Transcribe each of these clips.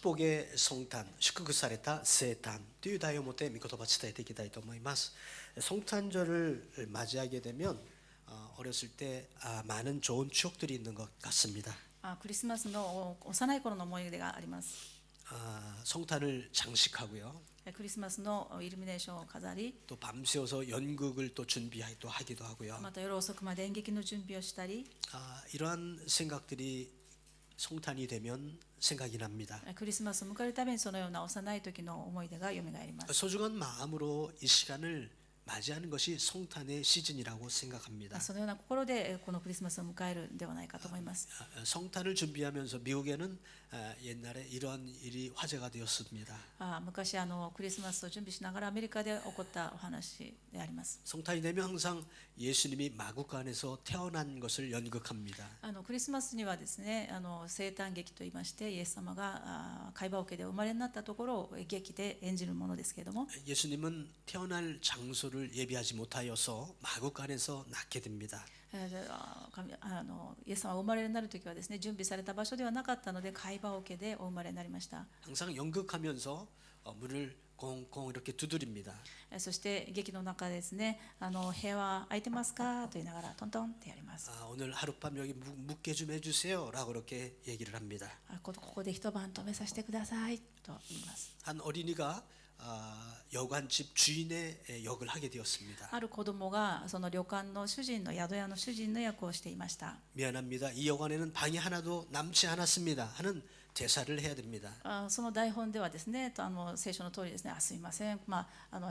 축복의 성탄,祝福された生誕という題をもって御言葉を伝えていきたいと思います。 성탄절을 맞이하게 되면 어렸을 때 많은 좋은 추억들이 있는 것 같습니다. クリスマスの幼い頃の思い出があります。 성탄을 장식하고요. クリスマスのイルミネーションを飾り、 또 밤새워서 연극을 또 준비하기도 하기도 하고요. また夜遅くまで演劇の準備をしたり、 이러한 생각들이 성탄이 되면 생각이 납니다. クリスマスを迎えるためにそのような幼い時の思い出がよみがえります。 소중한 마음으로 이 시간을 맞이하는 것이 성탄의 시즌이라고 생각합니다. そのような心でこのクリスマスを迎えるんではないかと思います。 성탄을 준비하면서 미국에는 옛날에 이러한 일이 화제가 되었습니다. 昔クリスマスを準備しながらアメリカで起こったお話であります。 성탄이 되면 항상 예수님이 마구간에서 태어난 것을 연극합니다. クリスマスにはですね、生誕劇といいまして、イエス様が海馬桶でお生まれになったところを劇で演じるものですけれども、 예수님은 태어날 장소를 예비하지 못하여서 마구간에서 낳게 됩니다. イエス様がお生まれになるときはですね、準備された場所ではなかったので海馬桶でお生まれになりました。 항상 연극하면서 문을 꽁꽁 이렇게 두드립니다. そして劇の中ですね、部屋は空いてますかと言いながらトントンってやります。 오늘 하룻밤 여기 묵게 좀 해주세요라고 그렇게 얘기를 합니다. ここで一晩泊めさせてくださいと言います。 한 어린이가 여관집 주인의 역을 하게 되었습니다. ある子供がその旅館の主人の宿屋の主人の役をしていました。 미안합니다. 이 여관에는 방이 하나도 남지 않았습니다. 하는 대사를 해야 됩니다. その台本ではですね、聖書の通りですね、すいません、部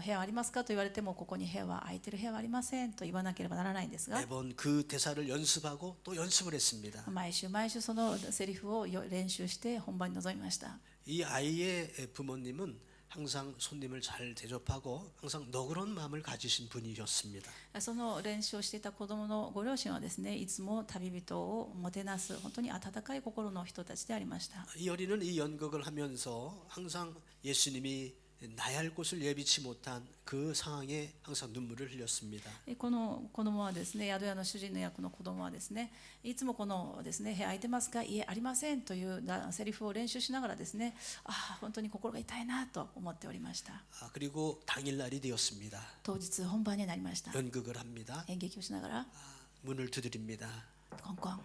屋ありますかと言われても、ここに部屋は空いてる部屋はありませんと言わなければならないんですが、 매번 그 대사를 연습하고 또 연습을 했습니다. 毎週毎週そのセリフを練習して本番に臨みました。 이 아이의 부모님은 항상 손님을 잘 대접하고 항상 너그러운 마음을 가지신 분이었습니다. その練習をしていた子供のご両親はですね、いつも旅人をもてなす本当に温かい心の人たちでありました。 이 어린이는 이 연극을 하면서 항상 예수님이 나야 할 곳을 예비치 못한 그 상황에 항상 눈물을 흘렸습니다. この子供はですね、宿屋の主人の役の子供はですね、いつもこのですね、部屋空いてますか、いえありませんというセリフを練習しながらですね、本当に心が痛いなと思っておりました。 그리고 당일날이 되었습니다. 当日本番になりました。 연극을 합니다. 演劇をしながら 문을 두드립니다. コンコン、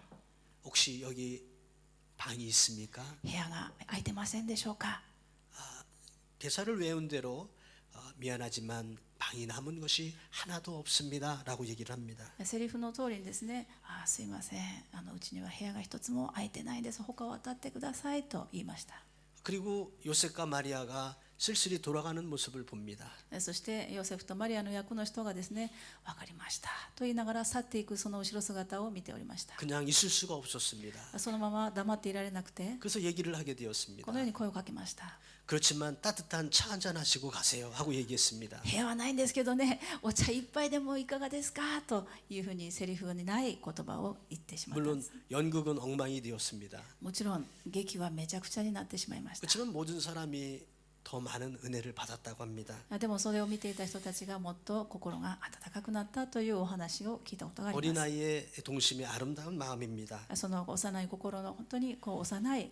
혹시 여기 방이 있습니까? 部屋が空いてませんでしょうか。 대사를 외운 대로 미안하지만 방이 남은 것이 하나도 없습니다 라고 얘기를 합니다. セリフの通りにですね、すいません、うちには部屋が一つも空いてないです、他を当たってくださいと言いました。 그리고 요셉과 마리아가 쓸쓸히 돌아가는 모습을 봅니다. そしてヨセフとマリアの役の人がですね、分かりましたと言いながら去っていくその後ろ姿を見ておりました。 그냥 있을 수가 없었습니다. そのまま黙っていられなくて、 그래서 얘기를 하게 되었습니다. このように声をかけました。 그렇지만 따뜻한 차 한잔 하시고 가세요 하고 얘기했습니다. 部屋はないんですけどね、お茶一杯でもいかがですかというふうにセリフにない言葉を言ってしまったんで 물론 す。 연극은 엉망이 되었습니다. もちろん劇はめちゃくちゃになってしまいました。 그렇지만 모든 사람이 더 많은 은혜를 받았다고 합니다. でもそれを見ていた人たちがもっと心が温かくなったというお話を聞いたことがあります。 어린아이의 동심이 아름다운 마음입니다. その幼い心の本当に幼い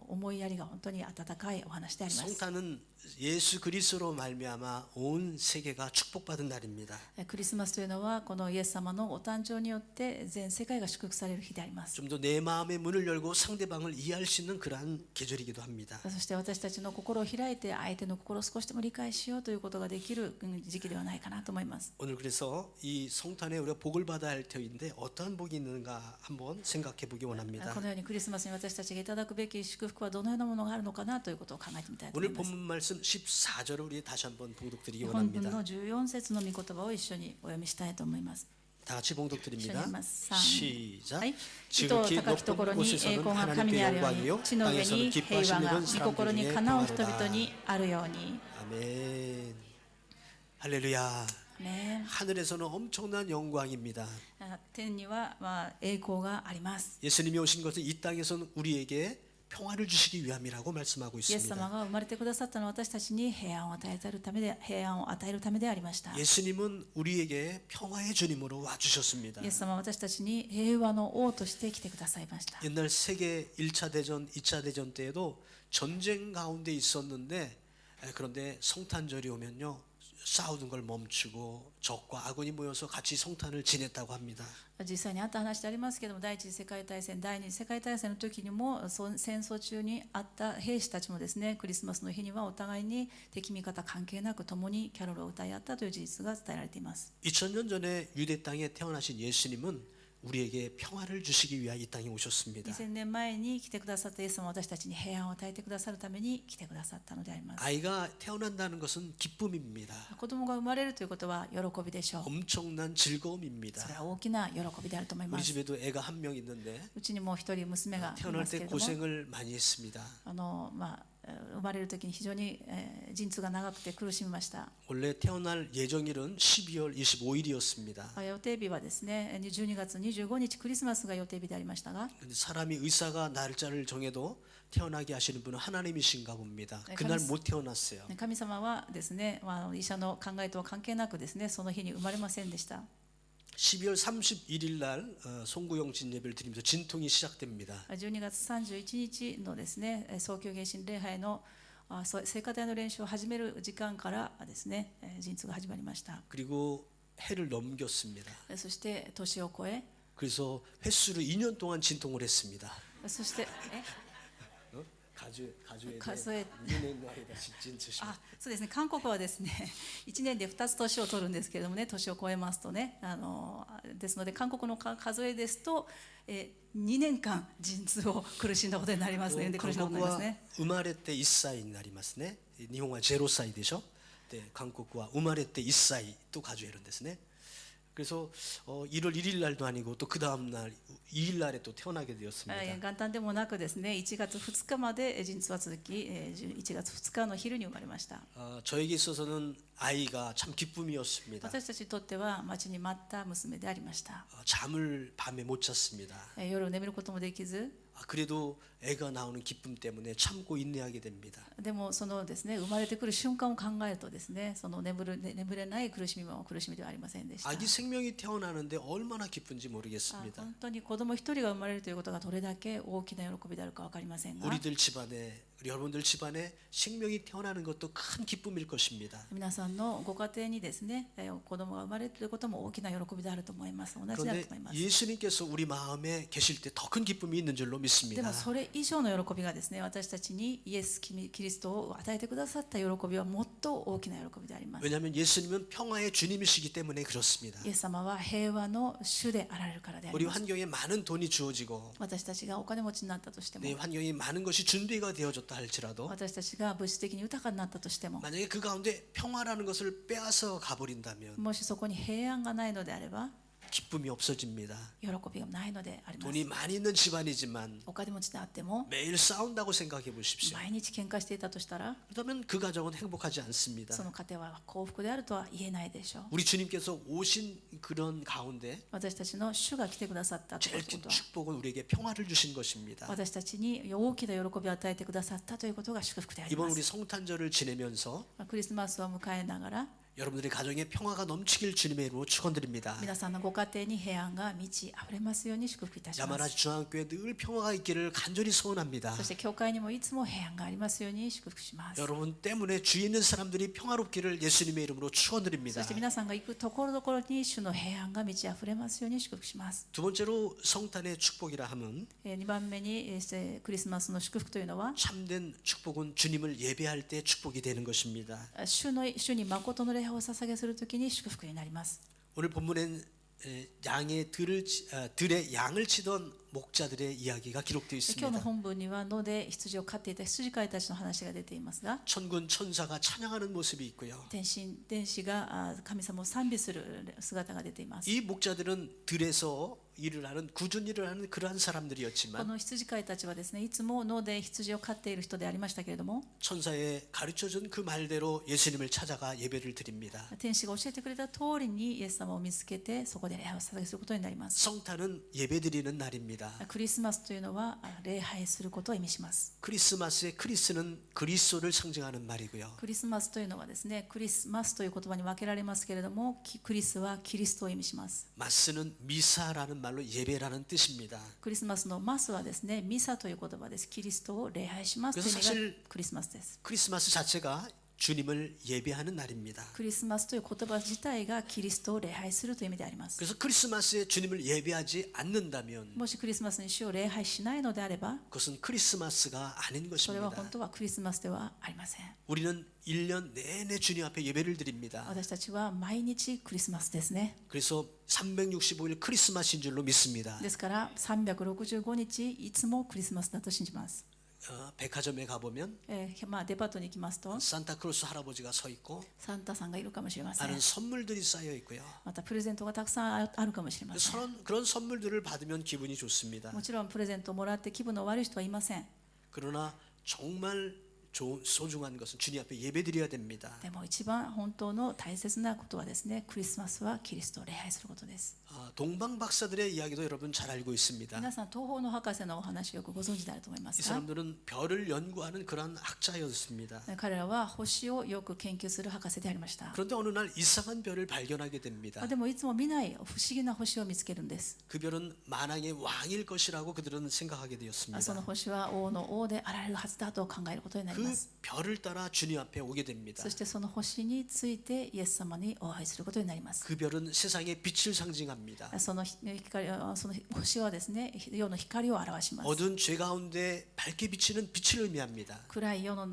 思いやりが本当に温かいお話であります。 성탄은 예수 그리스도로 말미암아 온 세계가 축복받은 날입니다. クリスマスというのはこのイエス様のお誕生によって全世界が祝福される日であります。 좀 더 내 마음의 문을 열고 상대방을 이해할 수 있는 그러한 계절이기도 합니다. そして私たちの心を開いて相手の心を少しでも理解しようということができる時期ではないかなと思います。 오늘 그래서 이 성탄에 우리가 복을 받아야 할 터인데 어떠한 복이 있는가 한번 생각해 보기 원합니다. このようにクリスマスに私たちがいただくべき祝福はどのようなものがあるのかなということを考えてみたいと思い 오늘 ます。 본문 말씀 14절을 우리 다시 한번 봉독드리기 本文 원합니다. の14節の御言葉を一緒にお読みしたいと思います。 다 같이 봉독드립니다. 시작. 시작. はい、地 지극히 と高きところ 높은 に栄 곳에서는 光が神にあるよう 하나님께 に、地の上 땅에서는 に平和 기뻐하시는 が 건 御心に 사람들에게 かなう人々 평안하다. にあるように。 아멘. 할렐루야. ね、 하늘에서는 엄청난 영광입니다. 天には栄光があります。 예수님이 오신 것은 이 땅에서는 우리에게 평화를 주시기 위함이라고 말씀하고 イエス様 있습니다. が生まれてくださったのは私たちに平安を与えるためで、平安を与えるためでありました。 예수님은 우리에게 평화의 주님으로 와 주셨습니다. イエス様は私たちに平和の王として来てくださいました。 옛날 세계 1차 대전, 2차 대전 때에도 전쟁 가운데 있었는데 그런데 성탄절이 오면요 싸우는 걸 멈추고 적과 아군이 모여서 같이 성탄을 지냈다고 합니다. 実際にあった話でありますけども、第一次世界大戦、第二次世界大戦の時にも戦争中にあった兵士たちもですね、クリスマスの日にはお互いに敵味方関係なく共にキャロルを歌い合ったという事実が伝えられています。 2000년 전에 유대 땅에 태어나신 예수님은 우리에게 평화를 주시기 위하여 이 땅에 오셨습니다. 2000年前に来てくださったイエス様は私たちに平安を与えてくださるために来てくださったのであります。 아이가 태어난다는 것은 기쁨입니다. 子供が生まれるということは喜びでしょう。 엄청난 즐거움입니다. それは大きな喜びであると思いま 우리 す。 집에도 애가 한 명 있는데 うちにも一人娘がい 태어날 ますけ 때 れども、 고생을 많이 했습니다. 生まれる時に非常に陣痛が長くて苦しみました。 원래 태어날 예정일은 12월 25일이었습니다. 予定日はですね、12月25日クリスマスが予定日でありましたが、 근데 사람이 의사가 날짜를 정해도 태어나게 하시는 분은 하나님이신가 봅니다. 네, 그날 감사- 못 태어났어요. 神様はですね、医者の考えとは関係なくですね、その日に生まれませんでした。 12월 31일 날 송구영 진예배를 드리면서 진통이 시작됩니다. 12月31日のですね、早期迎神礼拝の聖歌隊の練習を始める時間からですね、陣痛が始まりました。 그리고 해를 넘겼습니다. そして年を越え、 그래서 횟수로 2년 동안 진통을 했습니다. そして가주에 가수에- 진투시. そうですね、韓国はですね1年で2つ年を取るんですけれどもね、年を超えますとね、ですので韓国の数えですと、2年間陣痛を苦しんだことになりますね。で苦しんだことになります 한국과 ね。 우마레 때 1歳になりますね. 일본は 0歳でしょ. 네, 한국과 우마레 때 1歳또 가주에는 ですね. 그래서 1월 1일 날도 아니고 또 그 다음 날 2일 날에 또 태어나게 되었습니다. 元旦でもなくですね、1月2日まで陣痛は続き、1月2日の昼に生まれました。 저에게 있어서는 아이가 참 기쁨이었습니다. 私たちにとっては待ちに待った娘でありました。 잠을 밤에 못 잤습니다. 夜眠ることもできず、 그래도 애가 나오는 기쁨 때문에 참고 인내하게 됩니다. でもそのですね、生まれてくる瞬間を考えるとですね、その眠れない苦しみも苦しみではありませんでした。 아기 생명이 태어나는데 얼마나 기쁜지 모르겠습니다. 本当に子供一人が生まれるということがどれだけ大きな喜びであるか分かりませんが、 우리들 집안에 우리 여러분들 집안에 생명이 태어나는 것도 큰 기쁨일 것입니다. 皆さんのご家庭にですね、子供が生まれるということも大きな喜びであると思います。同じだ 그런데 と思います。 예수님께서 우리 마음에 계실 때 더 큰 기쁨이 있는 줄로 で 믿습니다. もそれ以上の喜びがですね、私たちにイエス・キリストを与えてくださった喜びはもっと大きな喜びであります。 왜냐하면 예수님은 평화의 주님이시기 때문에 그렇습니다. イエス様は平和の主であられるからであり 우리 ます。 환경에 많은 돈이 주어지고 私たちがお金持ちになったとしても 내 、 환경에 많은 것이 준비가 되어졌다 할지라도 私たちが物質的に豊かになったとしても、 만약에 그 가운데 평화라는 것을 빼앗아 가버린다면 もしそこに平安がないのであれば、 기쁨이 없어집니다. 喜びがないのであります。 돈이 많이 있는 집안이지만 お金持ちであっても 매일 싸운다고 생각해 보십시오. 毎日喧嘩していたとしたら、 그러면 그 가정은 행복하지 않습니다. その家庭は幸福であるとは言えないでしょう。 우리 주님께서 오신 그런 가운데 私たちの主が来てくださったという 제일 こと 큰 は、 축복은 우리에게 평화를 주신 것입니다. 私たちに大きな喜びを与えてくださったということが祝福であり 이번 ま 우리 す。 성탄절을 지내면서 クリスマスを迎えながら、 여러분들의 가정에 평화가 넘치길 주님의 이름으로 축원드립니다. 皆さんのご家庭に平安が満ち溢れますように祝福いたします。 야마라시 중앙교회 늘 평화가 있기를 간절히 소원합니다. そして教会にもいつも平安がありますように祝福します。 여러분 때문에 주위에 있는 사람들이 평화롭기를 예수님의 이름으로 そ 축원드립니다. して皆さんが行くところどころに主の平安が満ち溢れますように祝福します。 두 번째로 성탄의 축복이라 함은 2番目にクリスマスの祝福というのは、 참된 축복은 주님을 예배할 때 축복이 되는 것입니다. 主に誠の礼拝を捧げするときに祝福になります。 오늘 본문엔 들의 양을 치던 목자들의 이야기가 기록되어 今日の 있습니다. 本文には野で羊を飼っていた羊飼いたちの話が出ていますが、 천군 천사가 찬양하는 모습이 있고요. 天使が神様を賛美する姿が出ています。 이 목자들은 들에서 일을 하는 꾸준히 일을 하는 그러한 こ 사람들이었지만 の羊飼いたちはですね、いつも野で羊を飼っている人でありましたけれども、 천사의 가르쳐준 그 말대로 예수님을 찾아가 예배를 드립니다. 天使が教えてくれた通りにイエス様を見つけて、そこで礼拝を捧げすることになります。 성탄은 예배드리는 날입니다. クリスマスというのは礼拝することを意味します。 크리스마스의 크리스는 그리스도를 상징하는 말이고요. クリスマスというのはですね、クリスマスという言葉に分けられますけれども、クリスはキリストを意味します。 마스는 미사라는 말로 예배라는 뜻입니다. クリスマスのマスはですね、ミサという言葉です。キリストを礼拝しますという意味がクリスマスです。 크리스마스 자체가 주님을 예배하는 날입니다. クリスマスという言葉自体がキリストを礼拝するという意味であります。 그래서 크리스마스에 주님을 예배하지 않는다면 もしクリスマスに主を礼拝しないのであれば、 그것은 크리스마스가 아닌 それは 것입니다. 本当はクリスマスではありません。 우리는 1년 내내 주님 앞에 예배를 드립니다. 私たちは毎日クリスマスですね。 그래서 365일 크리스마스인 줄로 믿습니다. ですから365日いつもクリスマスだと信じます。 백화점에 가보면 デパートに行きますと 산타크로스 할아버지가 서 있고 サンタさんがいるかもしれません。 많은 선물들이 쌓여 있고요. またプレゼントがたくさんあるかもしれません。 그런 선물들을 받으면 기분이 좋습니다. もちろんプレゼントをもらって気分の悪い人はいません。 그러나 정말 소중한 것은 주님 앞에 예배드려야 됩니다. でも一番本当の大切なことはですね、クリスマスはキリストを礼拝することです。 동방 박사들의 이야기도 여러분 잘 알고 있습니다. 皆さん東方の博士のお話をよくご存知であると思いま 이 すか。 사람들은 별을 연구하는 그런 학자였습니다. 彼らは星をよく研究する博士でありました。 그런데 어느 날 이상한 별을 발견하게 됩니다. でもいつも見ない不思議な星を見つけるんです。 그 별은 만왕의 왕일 것이라고 그들은 생각하게 その 되었습니다. 星は王の王であられるはずだと考えることになり 그 ます。 별을 따라 주님 앞에 오게 됩니다. そしてその星についてイエス様にお会いすることになります。 그 별은 세상의 빛을 상징합니다. その星はですね、世の光を表します。 어두운 죄 가운데 밝게 비치는 빛을 의미합니다. 暗い世の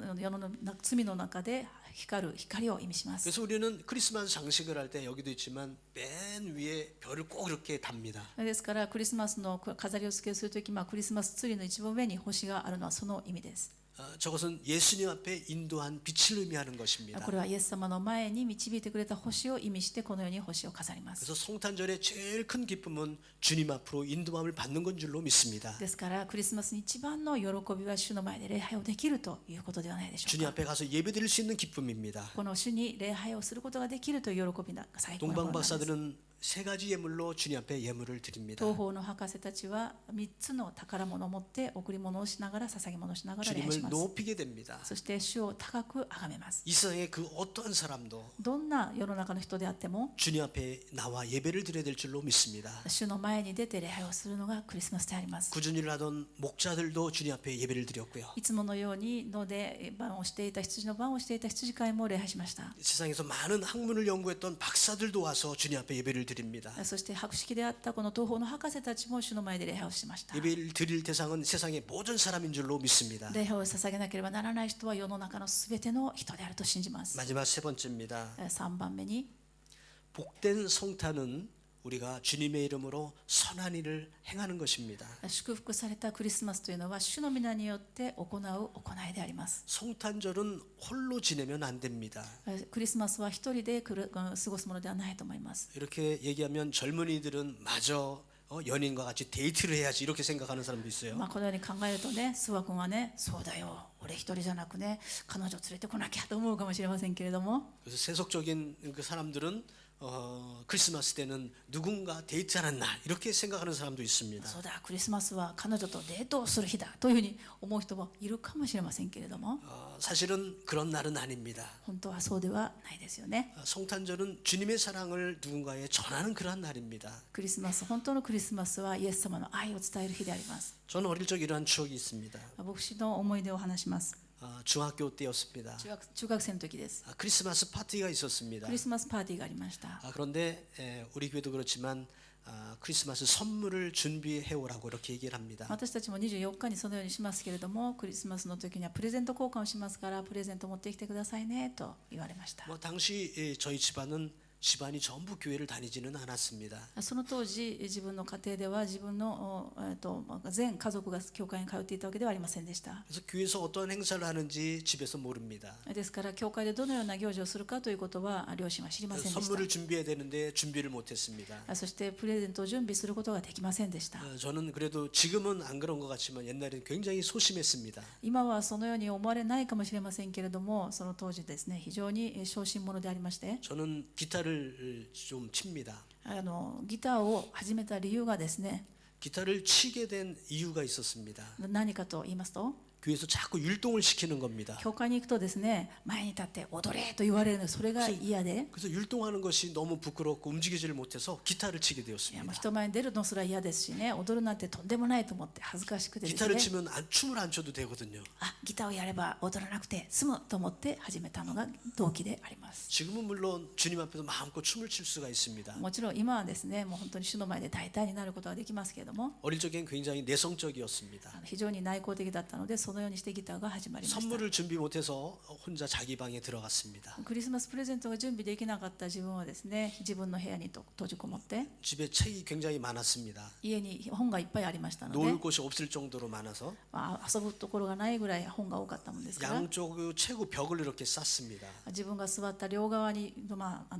罪の中で光る光を意味します。 그래서 우리는 크리스마스 장식을 할 때 여기도 있지만 맨 위에 별을 꼭 이렇게 답니다. ですからクリスマスの飾りを付けするとき、クリスマスツリーの一番上に星があるのはその意味です。 저것은 예수님 앞에 인도한 빛을 의미하는 것입니다. これはイエス様の前に導いてくれた星を意味してこのように星を飾ります。 그래서 성탄절의 제일 큰 기쁨은 주님 앞으로 인도함을 받는 건 줄로 믿습니다. ですからクリスマスに一番の喜びは主の前で礼拝をできるということではないでしょう 주님 か。 앞에 가서 예배드릴 수 있는 기쁨입니다. この主に礼拝をすることができるという喜びが最高のもの 동방 なんです。 박사들은 세 가지 예물로 주님 앞에 예물을 드립니다. 東方の博士たちは3つの宝物を持って贈り物をしながら捧げ物をしながら礼拝し 주님을 ます。 높이게 됩니다. そして主を高く崇めます。 이 세상의 그 어떠한 사람도 どんな世の中の人であっても 주님 앞에 나와 예배를 드려야 될 줄로 믿습니다. 主の前に出て礼拝をするのがクリスマスであります。 꾸준히 일하던 목자들도 주님 앞에 예배를 드렸고요. いつものように野で番をしていた羊の番をしていた羊飼いも礼拝しました。 세상에서 많은 학문을 연구했던 박사들도 와서 주님 앞에 예배를 드립니다. そして博識であったこの東方の博士たちも主の前で礼拝をしました。 예배를 드릴 대상은 세상의 모든 사람인 줄로 믿습니다. 礼拝を捧げなければならない人は世の中のすべての人であると信じます。 마지막 세 번째입니다. 3番目に 복된 성탄은 우리가 주님의 이름으로 선한 일을 행하는 것입니다. 祝福されたクリスマスというのは主の皆によって行う行いであります。 성탄절은 홀로 지내면 안 됩니다. クリスマスは一人で過ごすものではないと思います。 이렇게 얘기하면 젊은이들은 마저 연인과 같이 데이트를 해야지 이렇게 생각하는 사람도 있어요. このように考えるとね、諏訪君はね、そうだよ、俺一人じゃなくね、彼女を連れてこなきゃと思うかもしれませんけれども、 그래서 세속적인 그 사람들은 크리스마스 때는 누군가 데이트하는 날 이렇게 생각하는 사람도 있습니다. そうだ、クリスマスは彼女とデートをする日だというふうに思う人もいるかもしれませんけれども、 사실은 그런 날은 아닙니다. 本当はそうではないですよね。 성탄절은 주님의 사랑을 누군가에 전하는 그런 날입니다. クリスマス、本当のクリスマスはイエス様の愛を伝える日であります。 저는 어릴 적 이러한 추억이 있습니다. 牧師の思い出を話します。 중학교 때였습니다. 中学生の時です。 크리스마스 파티가 있었습니다. クリスマスパーティーがありました。 그런데 우리 교회도 그렇지만 크리스마스 선물을 준비해 오라고 이렇게 얘기를 합니다. 私たちも24日にそのようにしますけれども、クリスマスの時にはプレゼント交換をしますから、プレゼント持ってきてくださいねと言われました。 당시 저희 집안은 집안이 전부 교회를 다니지는 않았습니다. その当時自分の家庭では自分の全家族が教会に通っていたわけではありませんでした。 그래서 교회에서 어떤 행사를 하는지 집에서 모릅니다. ですから教会でどのような行事をするかということは両親は知りませんでした。 선물을 준비해야 되는데 준비를 못했습니다. そしてプレゼントを準備することができませんでした。 저는 그래도 지금은 안 그런 것 같지만 옛날에는 굉장히 소심했습니다. 今はそのように思われないかもしれませんけれども、その当時ですね、非常に小心者でありまして、 저는 기타를 좀 칩니다. ギターを始めた理由がですね、 기타를 치게 된 이유가 있었습니다. 何かと言いますと、 교회에서 자꾸 율동을 시키는 겁니다. 教会に行くとですね、前に立って踊れと言われるの、それが嫌で、 그래서 율동하는 것이 너무 부끄럽고 움직이지를 못해서 기타를 치게 いやもう 되었습니다. 人前に出るのすら嫌ですしね、踊るなんてとんでもないと思って恥ずかしくてです 기타를 ね、 치면 춤을 안 춰도 되거든요. ギターをやれば踊らなくて済むと思って始めたのが動機であります。 지금은 물론 주님 앞에서 마음껏 춤을 출 수가 있습니다. もちろん今はですね、もう本当に主の前で大胆になることができますけれども、 어릴 적엔 굉장히 내성적이었습니다. 非常に内向的だったので、そのようにしてギターが始まりました。 선물을 준비 못해서 혼자 자기 방에 들어갔습니다. クリスマスプレゼントが準備できなかった自分はですね、自分の部屋に閉じこもって、 집에 책이 굉장히 많았습니다. 家に本がいっぱいありましたの 놓을 で、 곳이 없을 정도로 많아서 遊ぶところがないぐらい本が多かったもんですから、 양쪽 최고 벽을 이렇게 쌌습니다. 自分が座った両側に、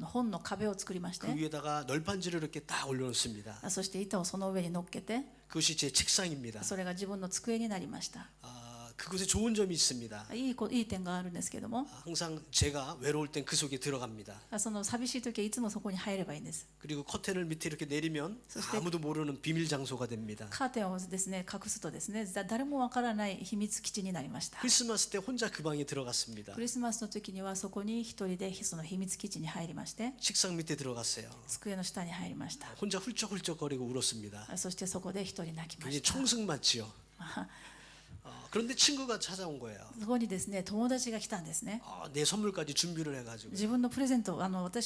本の壁を作りまし 그 て、 위에다가 널판지를 이렇게 딱 올려놓습니다. そして板をその上に乗っけて、 그것이 제 책상입니다. それが自分の机になりました。 그것에 좋은 점이 있습니다. いい点があるんですけども、 항상 제가 외로울 땐 그 속에 들어갑니다. その寂しい時はいつもそこに入ればいいんです。 그리고 커튼을 밑에 이렇게 내리면 그때- 아무도 모르는 비밀 장소가 됩니다. カーテンをですね隠すとですね、誰もわからない秘密基地になりました。 크리스마스 때 혼자 그 방에 들어갔습니다. クリスマスの時にはそこに一人でその秘密基地に入りまして、 책상 밑에 들어갔어요. 机の下に入りました。 혼자 훌쩍훌쩍거리고 울었습니다. そしてそこで一人泣きま 굉장히 した。 총승맞지요. 그런데 친구가 찾아온 거예요. そこにですね友達が来たんですね。 내 선물까지 준비를 해가지고 自分のプレゼント、牧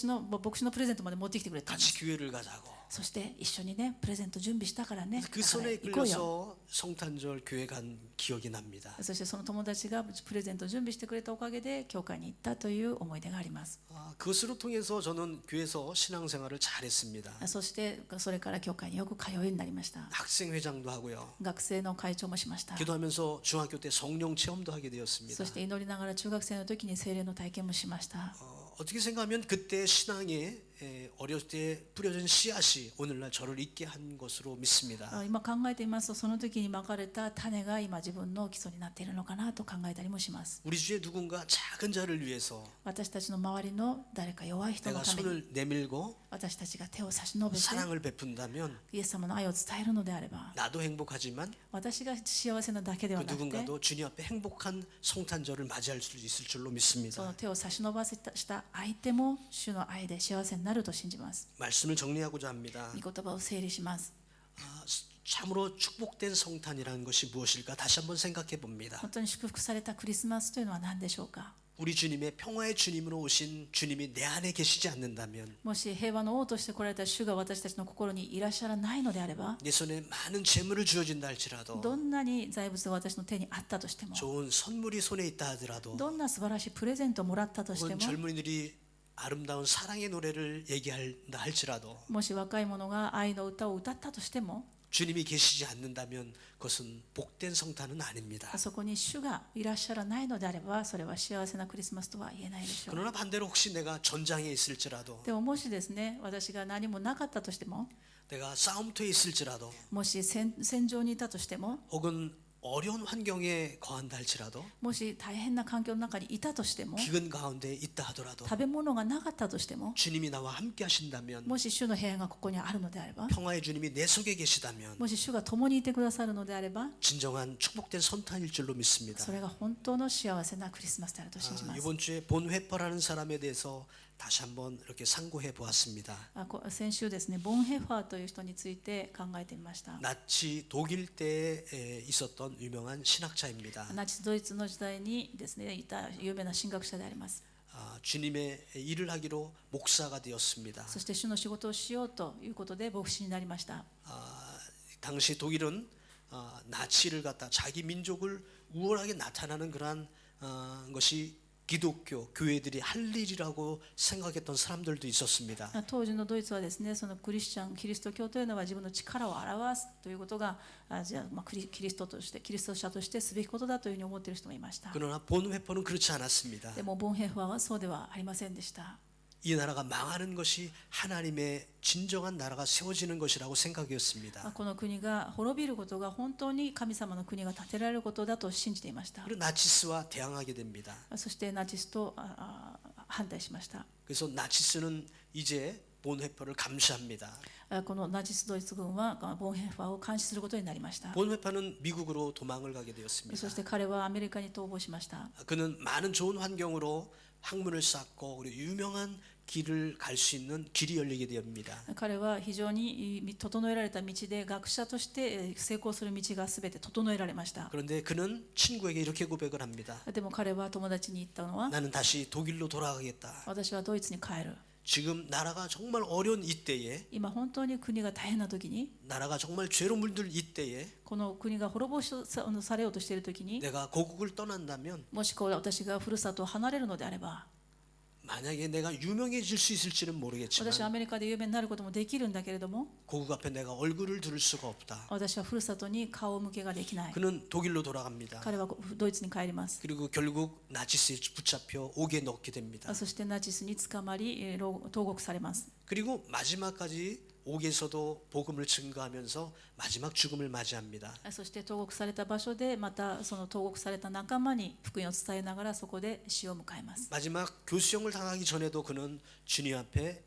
師のプレゼントまで持ってきてくれたんで 같이 す。 교회를 가자고. そして一緒にねプレゼント準備したからね、 그 だから 손에 行こうよ。 끌려서 성탄절 교회 간 기억이 납니다. そしてその友達がプレゼントを準備してくれたおかげで教会に行ったという思い出があります。 그것으로 통해서 저는 교회에서 신앙생활을 잘했습니다. そしてそれから教会によく通うようになりました。 학생회장도 하고요. 学生の会長もしました。 기도하면서 중학교 때 성령 체험도 하게 되었습니다. そして祈りながら中学生の時に聖霊の体験もしました。 어떻게 생각하면 그때 신앙에 어렸을 때 뿌려진 씨앗이 오늘날 저를 있게 한 것으로 믿습니다. 今考えてみますと、その時にまかれた種が今自分の基礎になっているのかなと考えたりもします。 우리 주에 누군가 작은 자를 위해서 私たちの周りの誰か弱い人の 내가 ために 손을 내밀고 私たちが手を差し伸べて 사랑을 베푼다면 イエス様の愛を伝えるのであれば、 나도 행복하지만 私が幸せなだけでは 그 なくて、 누군가도 주님 앞에 행복한 성탄절을 맞이할 수 있을 줄로 そ 믿습니다. の手を差し伸ばした相手も主の愛で幸せになると信じます。 말씀을 정리하고자 합니다. 御言葉を整理します。 참으로 축복된 성탄이라는 것이 무엇일까 다시 한번 생각해 봅니다. 本当に祝福されたクリスマスというのは何でしょうか。 우리 주님의 평화의 주님으로 오신 주님이 내 안에 계시지 않는다면 もし平和の王として来られた主が私たちの心にいらっしゃらないのであれば、 내 손에 많은 재물을 주어진다 할지라도 どんなに財物が私の手にあったとしても、 좋은 선물이 손에 있다 하더라도 どんな素晴らしいプレゼントをもらったとして 혹은 も、 젊은이들이 아름다운 사랑의 노래를 얘기한다 할지라도 もし若い者が愛の歌を歌ったとしても、 주님이 계시지 않는다면 그것은 복된 성탄은 아닙니다. そこに主がいらっしゃらないのであれば、それは幸せなクリスマスとは言えないでしょう。 그러나 반대로 혹시 내가 전장에 있을지라도 でももしですね、私が何もなかったとしても、 내가 싸움터에 있을지라도 もし戦場にいたとしても、 혹은 어려운 환경에 거한다 할지라도 もし大変な環境の中にいたとしても、 기근 가운데 있다 하더라도 食べ物がなかったとしても、 주님이 나와 함께 하신다면 もし主の平安がここにあるのであれば、 평화의 주님이 내 속에 계시다면 もし主が共にいてくださるのであれば、 진정한 축복된 성탄일 줄로 믿습니다. それが本当の幸せなクリスマスであると信じます。 이번 주에 본회퍼라는 사람에 대해서 다시 한번 이렇게 상고해 보았습니다. 先週ですね、ボンヘファーという人について考えてみました。 나치 독일 때에 있었던 유명한 신학자입니다. ナチスドイツの時代にですねいた有名な神学者であります。 주님의 일을 하기로 목사가 되었습니다. そして主の仕事をしようということで牧師になりました。 당시 독일은 나치를 갖다 자기 민족을 우월하게 나타나는 그러한 것이 기독교 교회들이 할 일이라고 생각했던 사람들도 있었습니다. 当時のドイツはですね、そのクリスチャン、キリスト教というのは自分の力を表すということが、じゃあキリスト者としてすべきことだというふうに思っている人もいました。 그러나 본회포는 그렇지 않았습니다. でもボンヘッファーはそうではありませんでした。 이 나라가 망하는 것이 하나님의 진정한 나라가 세워지는 것이라고 생각이었습니다. この国が滅びることが本当に神様の国が建てられることだと信じていました。 그리고 나치스와 대항하게 됩니다. そしてナチスと反対しました。 그래서 나치스는 이제 본회포를 감시합니다. このナチスドイツ軍はボンヘッファーを監視することになりました。 본회포는 미국으로 도망을 가게 そ 되었습니다. して彼はアメリカに逃亡しました。 그는 많은 좋은 환경으로 학문을 쌓고 그리고 유명한 길을 갈 수 있는 길이 열리게 됩니다. 彼は非常に整えられた道で学者として成功する道がすべて整えられました。 그런데 그는 친구에게 이렇게 고백을 합니다. でも彼は友達に言ったのは、 나는 다시 독일로 돌아가겠다. 私はドイツに帰る。 지금 나라가 정말 어려운 이때에 今本当に国が大変な時に、 나라가 정말 죄로 물들 이때에 この国が滅ぼされようとしている時に、 내가 고국을 떠난다면 もし私がふるさとを離れるのであれば、 만약에 내가 유명해질 수 있을지는 私は 모르겠지만 アメリカで有名になることもできるんだけれども、 고국 앞에 내가 얼굴을 들을 수가 없다. 私はふるさとに顔向けができない。 그는 독일로 돌아갑니다. 彼はドイツに帰ります。 그리고 결국 나치스에 붙잡혀 옥에 넣게 됩니다. そしてナチスに捕まり投獄されます。 그리고 마지막까지 옥에서도 복음을 증거하면서 마지막 죽음을 맞이합니다. そして投獄された場所でまたその投獄された仲間に福音を伝えながらそこで死を迎えます。 마지막 교수형을 당하기 전에도 그는 주님 앞에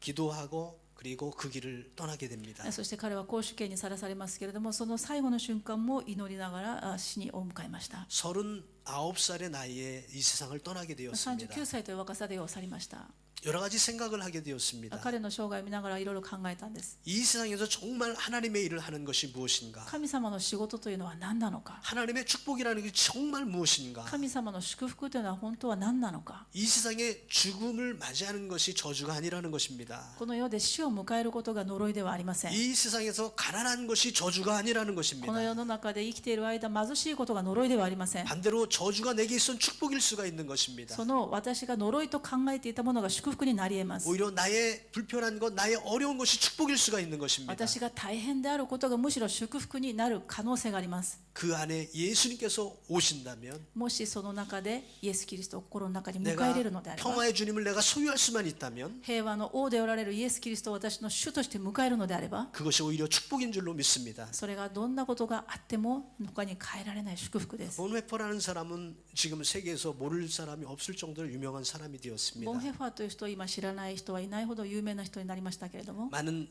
기도하고 그리고 그 길을 떠나게 됩니다. そして彼は公主刑にさらされますけれども、その最後の瞬間も祈りながら死にを迎えました。 39살의 나이에 이 세상을 떠나게 되었습니다. 39歳という若さでを去りました。 여러 가지 생각을 하게 되었습니다. 彼の生涯を見ながらいろいろ考えたんです。 이 세상에서 정말 하나님의 일을 하는 것이 무엇인가? 神様の仕事というのは何なのか。 하나님의 축복이라는 게 정말 무엇인가? 神様の祝福というのは本当は何なのか。 이 세상에 죽음을 맞이하는 것이 저주가 아니라는 것입니다. この世で死を迎えることが呪いではありません。 이 세상에서 가난한 것이 저주가 아니라는 この 것입니다. 世の中で生きている間貧しいことが呪いではありません。 반대로 저주가 내게 있은 축복일 수가 있는 것입니다. その私が呪いと考えていたものが祝福になり得ます。 오히려 나의 불편한 것, 나의 어려운 것이 축복일 수가 있는 것입니다. 私が大変であることがむしろ祝福になる可能性があります。 그 안에 예수님께서 오신다면 もしその中でイエス・キリストを心の中に迎え入 내가 れるのであれば、 평화의 주님을 내가 소유할 수만 있다면 平和の王でおられるイエス・キリストを私の主として迎えるのであれば、 그것이 오히려 축복인 줄로 믿습니다. それがどんなことがあっても他に変えられない祝福です。 본회퍼라는 사람은 지금 세계에서 모를 사람이 없을 정도로 유명한 사람이 ボン 되었습니다. ヘファーという人を今知らない人はいないほど有名な人になりましたけれども、 많은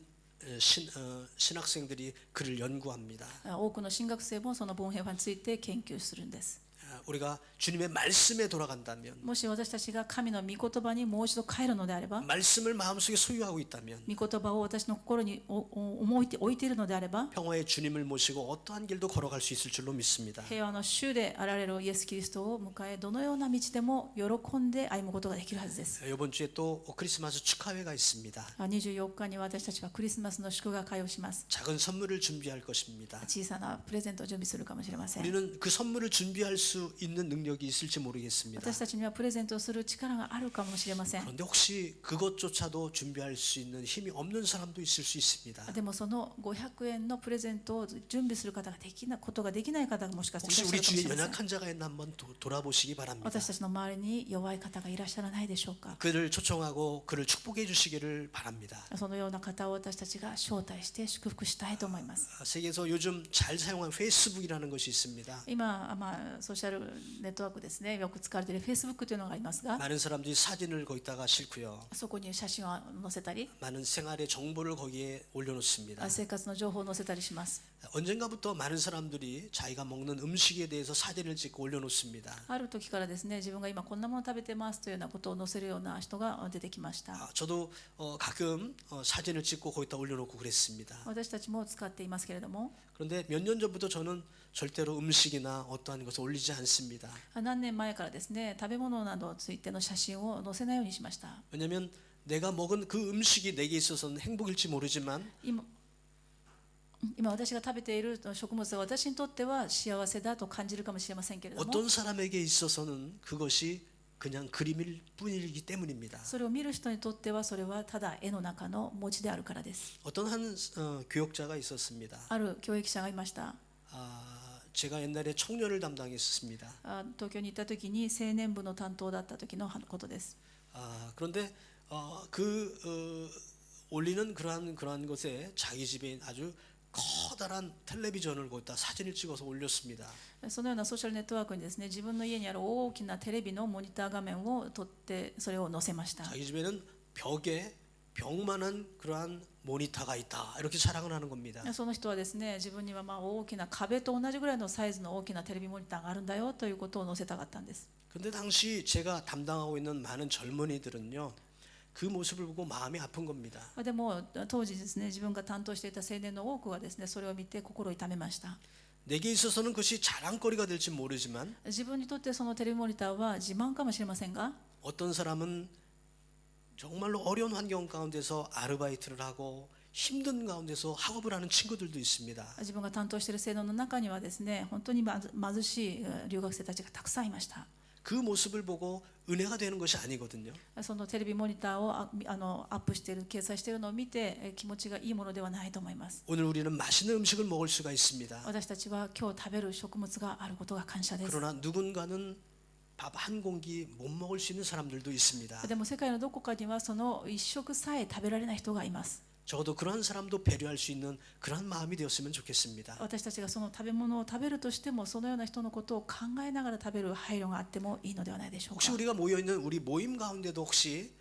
신학생들이 그를 연구합니다. 多くの神学生もそのボンヘファーについて研究するんです。 우리가 주님의 말씀에 돌아간다면 もし私たちが神の御言葉にもう一度帰るのであれば、 말씀을 마음속에 소유하고 있다면 御言葉を私の心に置いているのであれば、 평화의 주님을 모시고 어떠한 길도 걸어갈 수 있을 줄로 믿습니다. 平和の主であられるイエス・キリストを迎え、どのような道でも喜んで歩むことができるはずです。 이번 주에 또 크리스마스 축하회가 있습니다. 24日に私たちはクリスマスの祝賀会をします。 작은 선물을 준비할 것입니다. 小さなプレゼントを準備するかもしれません。 우리는 그 선물을 준비할 수 있는 능력이 있을지 모르겠습니다. 私たちにはプレゼントをする力があるかもしれません。 그런데 혹시 그것조차도 준비할 수 있는 힘이 없는 사람도 있을 수 있습니다. でもその500円のプレゼントを準備する方ができない方がもしかしてい 혹시 らっしゃ 우리 るかもし 주위에 れません。 연약한 자가 있나 한번 돌아보시기 바랍니다. 私たちの周りに弱い方がいらっしゃらないでしょうか。 그를 초청하고 그를 축복해 주시기를 바랍니다. そのような方を私たちが招待して祝福したいと思います。 세계에서 요즘 잘 사용한 페이스북이라는 것이 있습니다. 今、ソーシャルネットワークですね、よく使われている Facebook というのがありますが、 많은 사람들이 사진을 거기다가 싣고요. そこに写真を載せたり、 많은 생활의 정보를 거기에 올려놓습니다. 生活の情報を載せたりします。 언젠가부터 많은 사람들이 자기가 먹는 음식에 대해서 사진을 찍고 올려놓습니다. ある時からですね、自分が今こんなもの食べてますというようなことを載せるような人が出てきました。 저도 가끔 사진을 찍고 거기다 올려놓고 그랬습니다. 私たちも使っていますけれども、 그런데 몇 년 전부터 저는 절대로 음식이나 어떠한 것을 올리지 않습니다. 何年前からですね、食べ物などについての写真を載せないようにしました。 왜냐하면 내가 먹은 그 음식이 내게 있어서는 행복일지 모르지만 今私が食べている食物は私にとっては幸せだと感じるかもしれませんけれども、 어떤 사람에게 있어서는 그것이 그냥 그림일 뿐이기 때문입니다. それを見る人にとってはそれはただ絵の中の文字であるからです。 어떤 한 교역자가 있었습니다. ある教育者がいました。 제가 옛날에 청년을 담당했었습니다. 東京に行った時に青年部の担当だった時のことです。 그런데 올리는 그러한 것에 자기 집에 아주 커다란 텔레비전을 거기다 사진을 찍어서 올렸습니다. そのようなソーシャルネットワークにですね、自分の家にある大きなテレビのモニター画面を撮ってそれを載せました。 자기 집에는 벽에 벽만한 그러한 모니터가 있다 이렇게 자랑을 하는 겁니다. その人はですね、自分には大きな壁と同じぐらいのサイズの大きなテレビモニターがあるんだよということを載せたかったんです。 근데 당시 제가 담당하고 있는 많은 젊은이들은요, 그 모습을 보고 마음이 아픈 겁니다. でも当時ですね、自分が担当していた青年の多くはですね、それを見て心を痛めました。 내게 있어서는 그것이 자랑거리가 될지 모르지만 自分にとってそのテレビモニターは自慢かもしれませんが、 어떤 사람은 정말로 어려운 환경 가운데서 아르바이트를 하고 힘든 가운데서 학업을 하는 친구들도 있습니다. 自分が担当している青年の中にはですね、本当に貧しい留学生たちがたくさんいました。 그 모습을 보고 은혜가 되는 것이 아니거든요. そのテレビモニターをアップしている、掲載しているのを見て気持ちがいいものではないと思います。 오늘 우리는 맛있는 음식을 먹을 수가 있습니다. 私たちは今日食べる食物があることが感謝です。 그러나 누군가는 밥 한 공기 못 먹을 수 있는 사람들도 있습니다. でも世界のどこかにはその一食さえ食べられない人がいます。 적어도 그러한 사람도 배려할 수 있는 그러한 마음이 되었으면 좋겠습니다. 私たちがその食べ物を食べるとしても、そのような人のことを考えながら食べる配慮があってもいいのではないでしょうか。 혹시 우리가 모여 있는 우리 모임 가운데도 혹시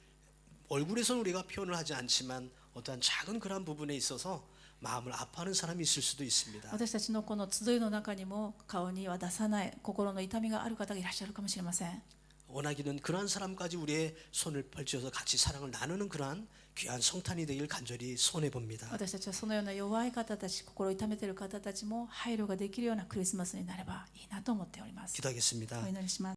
얼굴에서는 우리가 표현을 하지 않지만 어떠한 작은 그러한 부분에 있어서 마음을 아파하는 사람이 있을 수도 있습니다. 私たちのこの集いの中にも顔には出さない心の痛みがある方がいらっしゃるかもしれません。 원하기는 그러한 사람까지 우리의 손을 펼쳐서 같이 사랑을 나누는 그러한 귀한 성탄이 되길 간절히 소원해 봅니다. 私たちはそのような弱い方たち、心を痛めている方たちも配慮ができるようなクリスマスになればいいなと思っております。 기도하겠습니다. お祈りします。